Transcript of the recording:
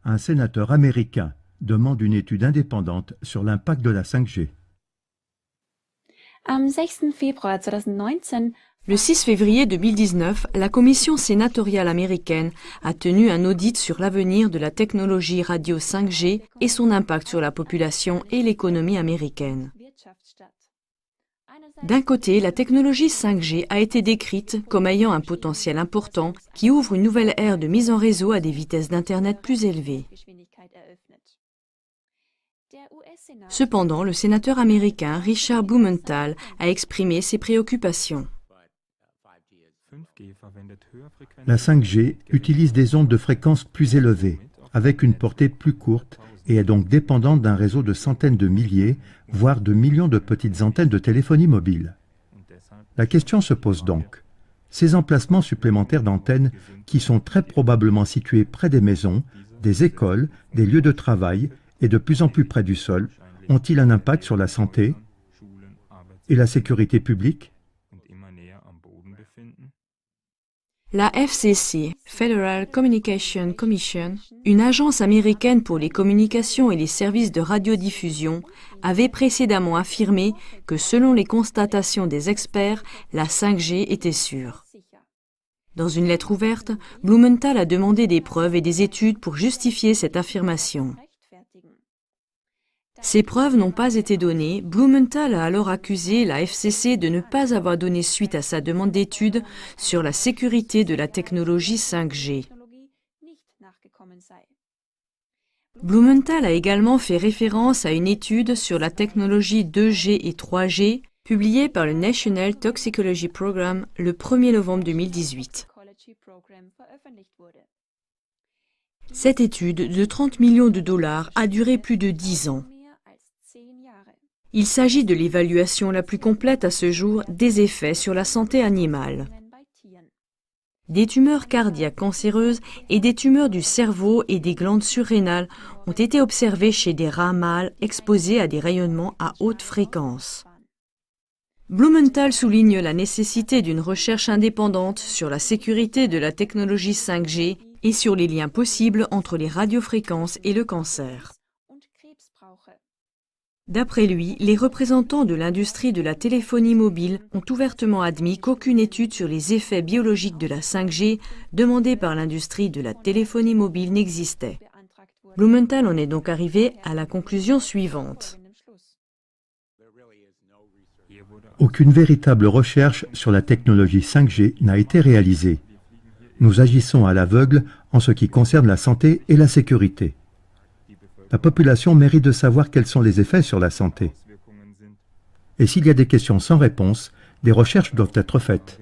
Un sénateur américain demande une étude indépendante sur l'impact de la 5G. Am 6. Februar 2019 Le 6 février 2019, la Commission sénatoriale américaine a tenu un audit sur l'avenir de la technologie radio 5G et son impact sur la population et l'économie américaine. D'un côté, la technologie 5G a été décrite comme ayant un potentiel important qui ouvre une nouvelle ère de mise en réseau à des vitesses d'Internet plus élevées. Cependant, le sénateur américain Richard Blumenthal a exprimé ses préoccupations. La 5G utilise des ondes de fréquence plus élevées, avec une portée plus courte et est donc dépendante d'un réseau de centaines de milliers, voire de millions de petites antennes de téléphonie mobile. La question se pose donc. Ces emplacements supplémentaires d'antennes, qui sont très probablement situés près des maisons, des écoles, des lieux de travail et de plus en plus près du sol, ont-ils un impact sur la santé et la sécurité publique? La FCC, Federal Communication Commission, une agence américaine pour les communications et les services de radiodiffusion, avait précédemment affirmé que selon les constatations des experts, la 5G était sûre. Dans une lettre ouverte, Blumenthal a demandé des preuves et des études pour justifier cette affirmation. Ces preuves n'ont pas été données. Blumenthal a alors accusé la FCC de ne pas avoir donné suite à sa demande d'études sur la sécurité de la technologie 5G. Blumenthal a également fait référence à une étude sur la technologie 2G et 3G publiée par le National Toxicology Program le 1er novembre 2018. Cette étude de 30 millions de dollars a duré plus de 10 ans. Il s'agit de l'évaluation la plus complète à ce jour des effets sur la santé animale. Des tumeurs cardiaques cancéreuses et des tumeurs du cerveau et des glandes surrénales ont été observées chez des rats mâles exposés à des rayonnements à haute fréquence. Blumenthal souligne la nécessité d'une recherche indépendante sur la sécurité de la technologie 5G et sur les liens possibles entre les radiofréquences et le cancer. D'après lui, les représentants de l'industrie de la téléphonie mobile ont ouvertement admis qu'aucune étude sur les effets biologiques de la 5G demandée par l'industrie de la téléphonie mobile n'existait. Blumenthal en est donc arrivé à la conclusion suivante. Aucune véritable recherche sur la technologie 5G n'a été réalisée. Nous agissons à l'aveugle en ce qui concerne la santé et la sécurité. La population mérite de savoir quels sont les effets sur la santé. Et s'il y a des questions sans réponse, des recherches doivent être faites.